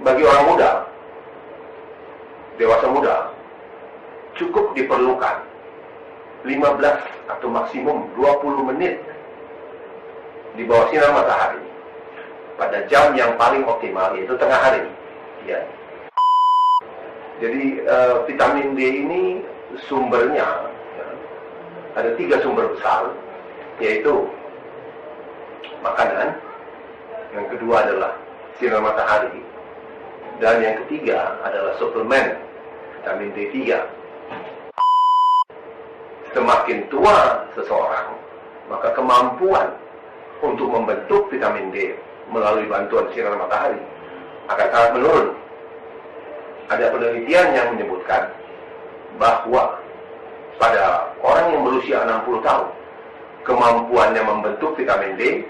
bagi orang muda, dewasa muda, cukup diperlukan 15 atau maksimum 20 menit di bawah sinar matahari pada jam yang paling optimal, yaitu tengah hari. Ya. Jadi vitamin D ini sumbernya ada 3 sumber besar, yaitu makanan, yang kedua adalah sinar matahari, dan yang ketiga adalah suplemen vitamin D3. Semakin tua seseorang, maka kemampuan untuk membentuk vitamin D melalui bantuan sinar matahari akan sangat menurun. Ada penelitian yang menyebutkan bahwa pada orang yang berusia 60 tahun, kemampuannya membentuk vitamin D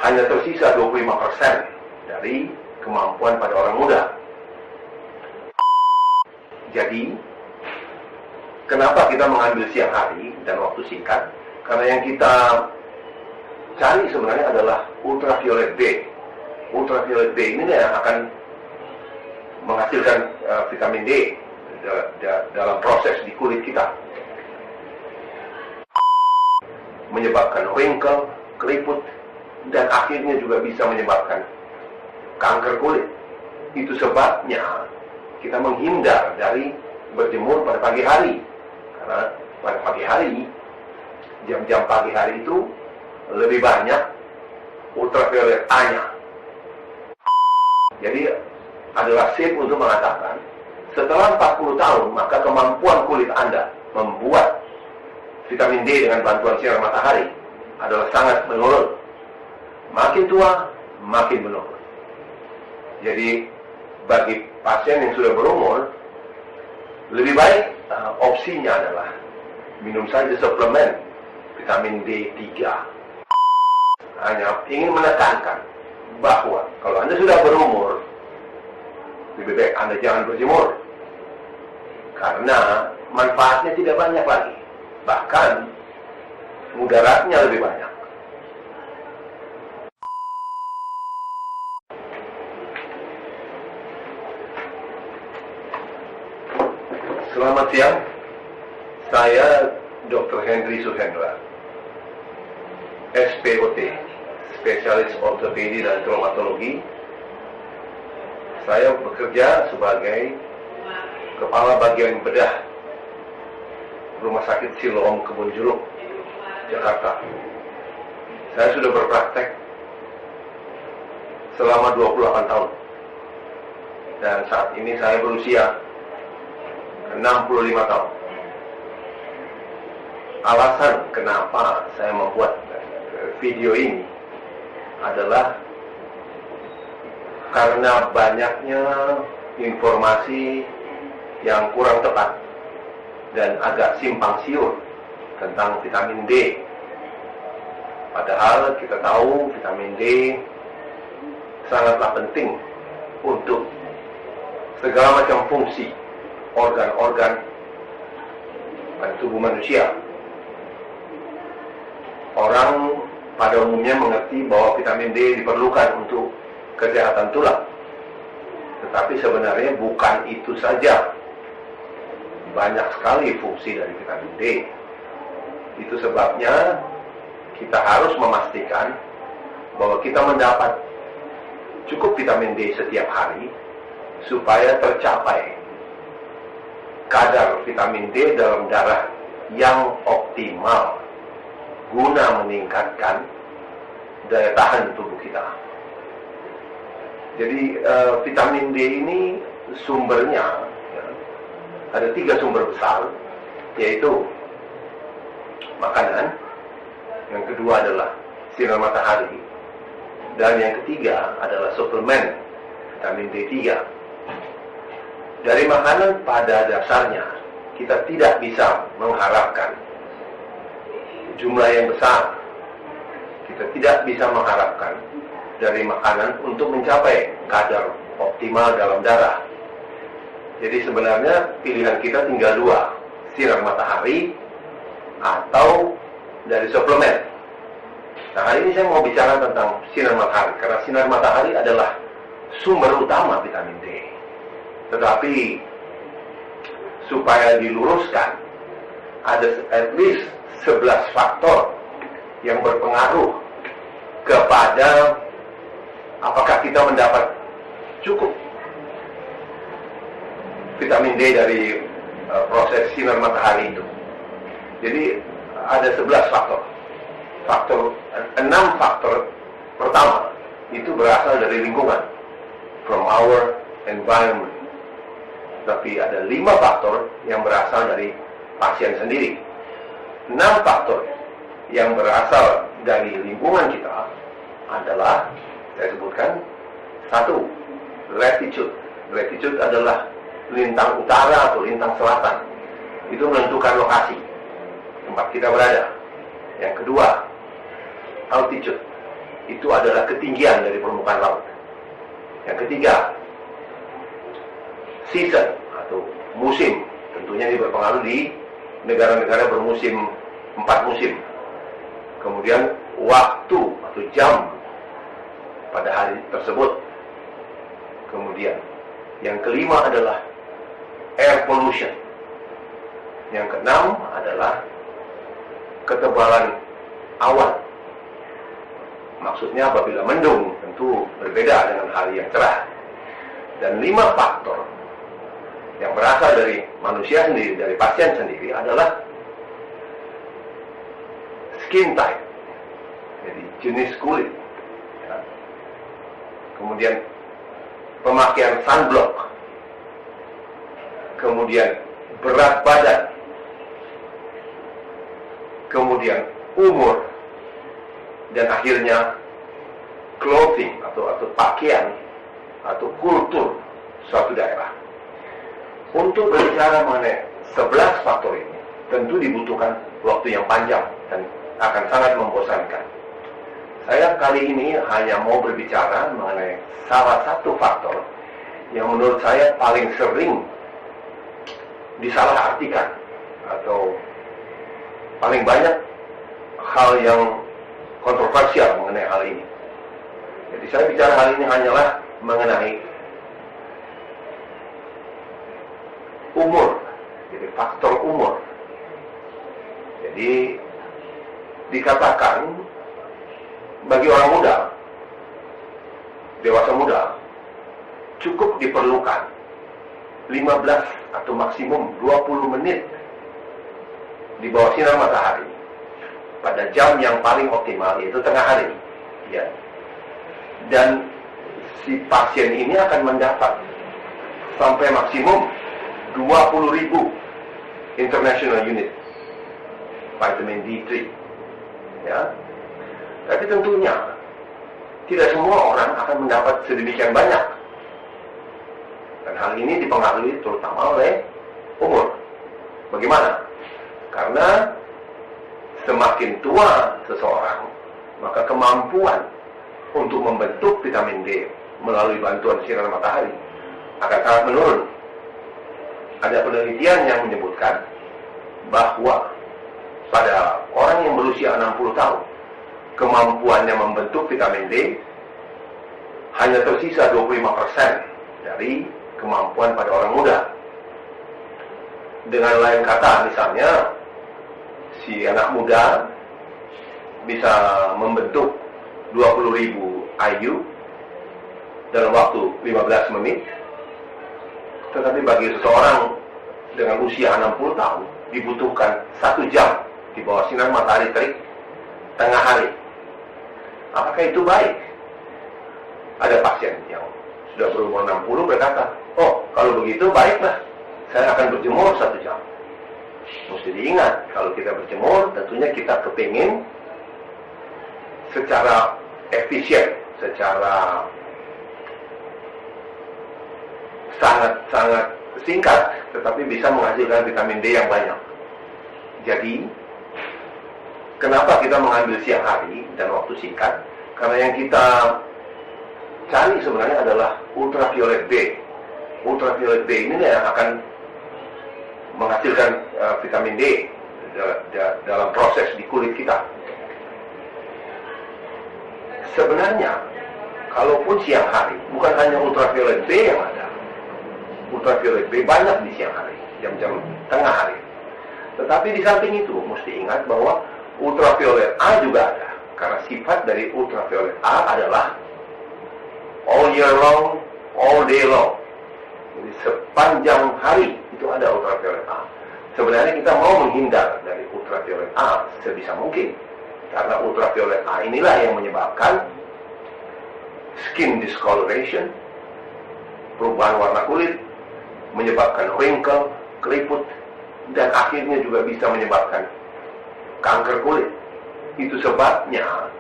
hanya tersisa 25% dari kemampuan pada orang muda. Jadi, kenapa kita mengambil siang hari dan waktu singkat? Karena yang kita cari sebenarnya adalah ultraviolet B. Ultraviolet B ini yang akan menghasilkan vitamin D dalam proses di kulit kita, menyebabkan wrinkle, keriput, dan akhirnya juga bisa menyebabkan kanker kulit. Itu sebabnya kita menghindar dari berjemur pada pagi hari, karena pada pagi hari, jam-jam pagi hari itu lebih banyak ultraviolet A-nya. Jadi adalah safe untuk mengatakan setelah 40 tahun maka kemampuan kulit Anda membuat vitamin D dengan bantuan sinar matahari adalah sangat menurun. Makin tua, makin menurun. Jadi bagi pasien yang sudah berumur, lebih baik opsinya adalah minum saja suplemen vitamin D3. Hanya ingin menekankan bahwa kalau Anda sudah berumur, lebih baik Anda jangan berjemur, karena manfaatnya tidak banyak lagi, bahkan mudaratnya lebih banyak. Selamat siang, saya Dr. Henry Suhendra, SPOT, spesialis ortopedi dan traumatologi. Saya bekerja sebagai Kepala Bagian Bedah Rumah Sakit Siloam Kebun Jeruk, Jakarta. Saya sudah berpraktek selama 28 tahun. Dan saat ini saya berusia 65 tahun. Alasan kenapa saya membuat video ini adalah karena banyaknya informasi yang kurang tepat dan agak simpang siur tentang vitamin D. Padahal kita tahu vitamin D sangatlah penting untuk segala macam fungsi organ-organ pada tubuh manusia. Orang pada umumnya mengerti bahwa vitamin D diperlukan untuk kesehatan tulang. Tetapi sebenarnya bukan itu saja. Banyak sekali fungsi dari vitamin D. Itu sebabnya kita harus memastikan bahwa kita mendapat cukup vitamin D setiap hari supaya tercapai kadar vitamin D dalam darah yang optimal guna meningkatkan daya tahan tubuh kita. Jadi vitamin D ini sumbernya ada 3 sumber besar, yaitu makanan, yang kedua adalah sinar matahari, dan yang ketiga adalah suplemen vitamin D3. Dari makanan pada dasarnya kita tidak bisa mengharapkan jumlah yang besar. Kita tidak bisa mengharapkan dari makanan untuk mencapai kadar optimal dalam darah. Jadi sebenarnya pilihan kita tinggal 2, sinar matahari atau dari suplemen. Nah, hari ini saya mau bicara tentang sinar matahari, karena sinar matahari adalah sumber utama vitamin D. Tetapi supaya diluruskan, ada at least 11 faktor yang berpengaruh kepada apakah kita mendapat cukup vitamin D dari proses sinar matahari itu. Jadi ada 11 faktor. 6 faktor pertama itu berasal dari lingkungan, from our environment. Tapi ada 5 faktor yang berasal dari pasien sendiri. 6 faktor yang berasal dari lingkungan kita adalah, saya sebutkan, 1, latitude. Latitude adalah lintang utara atau lintang selatan. Itu menentukan lokasi tempat kita berada. Yang kedua, altitude. Itu adalah ketinggian dari permukaan laut. Yang ketiga, season atau musim. Tentunya ini berpengaruh di negara-negara bermusim, 4 musim. Kemudian waktu atau jam pada hari tersebut. Kemudian yang kelima adalah air pollution. Yang keenam adalah ketebalan awan. Maksudnya apabila mendung tentu berbeda dengan hari yang cerah. Dan 5 faktor yang berasal dari manusia sendiri, dari pasien sendiri adalah skin type, jadi jenis kulit, ya. Kemudian pemakaian sunblock, kemudian berat badan, kemudian umur, dan akhirnya clothing atau pakaian atau kultur suatu daerah. Untuk berbicara mengenai 11 faktor ini, tentu dibutuhkan waktu yang panjang dan akan sangat membosankan. Saya kali ini hanya mau berbicara mengenai salah satu faktor yang menurut saya paling sering disalahartikan atau paling banyak hal yang kontroversial mengenai hal ini. Jadi saya bicara hal ini hanyalah mengenai umur, jadi faktor umur. Jadi dikatakan bagi orang muda, dewasa muda, cukup diperlukan 15 atau maksimum 20 menit di bawah sinar matahari pada jam yang paling optimal, yaitu tengah hari, ya. Dan si pasien ini akan mendapat sampai maksimum 20.000 international unit vitamin D3, ya. Tapi tentunya tidak semua orang akan mendapat sedemikian banyak, dan hal ini dipengaruhi terutama oleh umur. Bagaimana? Karena semakin tua seseorang, maka kemampuan untuk membentuk vitamin D melalui bantuan sinar matahari akan sangat menurun. Ada penelitian yang menyebutkan bahwa pada orang yang berusia 60 tahun, kemampuannya membentuk vitamin D hanya tersisa 25% dari kemampuan pada orang muda. Dengan lain kata, misalnya si anak muda bisa membentuk 20.000 IU dalam waktu 15 menit, tetapi bagi seseorang dengan usia 60 tahun dibutuhkan 1 jam di bawah sinar matahari terik tengah hari. Apakah itu baik? Ada pasien yang sudah berumur 60 berkata, oh kalau begitu baiklah, saya akan berjemur 1 jam. Mesti diingat, kalau kita berjemur tentunya kita kepingin secara efisien, secara sangat-sangat singkat, tetapi bisa menghasilkan vitamin D yang banyak. Jadi kenapa kita mengambil siang hari dan waktu singkat? Karena yang kita cari sebenarnya adalah ultraviolet B. Ultraviolet B ini yang akan menghasilkan vitamin D dalam proses di kulit kita. Sebenarnya kalaupun siang hari, bukan hanya ultraviolet B yang ada. Ultraviolet B banyak di siang hari, jam-jam tengah hari. Tetapi di samping itu, mesti ingat bahwa ultraviolet A juga ada. Karena sifat dari ultraviolet A adalah all year long, all day long. Jadi sepanjang hari itu ada ultraviolet A. Sebenarnya kita mau menghindar dari ultraviolet A sebisa mungkin. Karena ultraviolet A inilah yang menyebabkan skin discoloration, perubahan warna kulit, menyebabkan wrinkle, keriput, dan akhirnya juga bisa menyebabkan kanker kulit. Itu sebabnya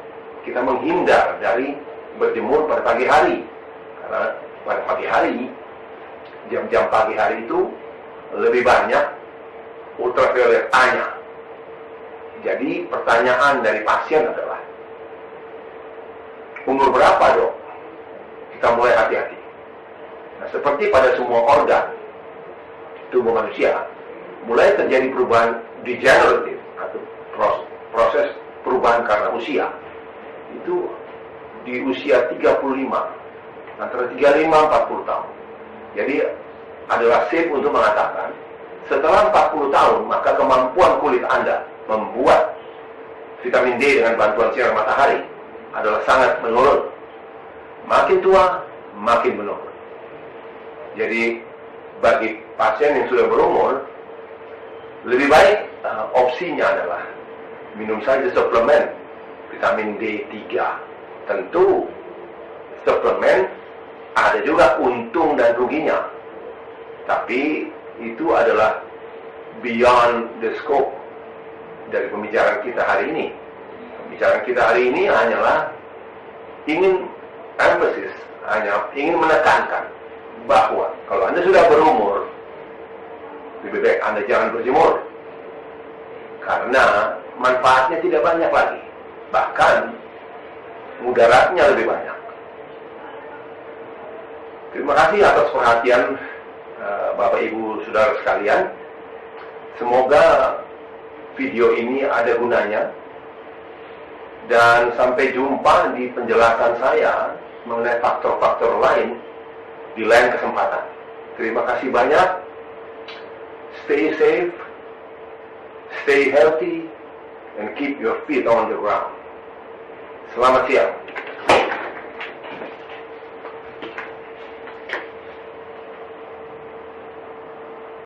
kita menghindar dari berjemur pada pagi hari. Karena pada pagi hari, jam-jam pagi hari itu lebih banyak ultraviolet A-nya. Jadi pertanyaan dari pasien adalah, umur berapa dok? Kita mulai hati-hati. Nah, seperti pada semua organ tubuh manusia, mulai terjadi perubahan degeneratif atau proses perubahan karena usia. Itu di usia 35, antara 35-40 tahun. Jadi adalah safe untuk mengatakan, setelah 40 tahun, maka kemampuan kulit Anda membuat vitamin D dengan bantuan sinar matahari adalah sangat menurun. Makin tua, makin menurun. Jadi bagi pasien yang sudah berumur, lebih baik opsinya adalah minum saja suplemen vitamin D3. Tentu suplemen ada juga untung dan ruginya, tapi itu adalah beyond the scope dari pembicaraan kita hari ini. Pembicaraan kita hari ini hanyalah ingin menekankan bahwa kalau Anda sudah berumur, lebih baik Anda jangan berjemur, karena manfaatnya tidak banyak lagi, bahkan mudaratnya lebih banyak. Terima kasih atas perhatian Bapak Ibu Saudara sekalian. Semoga video ini ada gunanya, dan sampai jumpa di penjelasan saya mengenai faktor-faktor lain di lain kesempatan. Terima kasih banyak. Stay safe, stay healthy, and keep your feet on the ground. Selamat siang.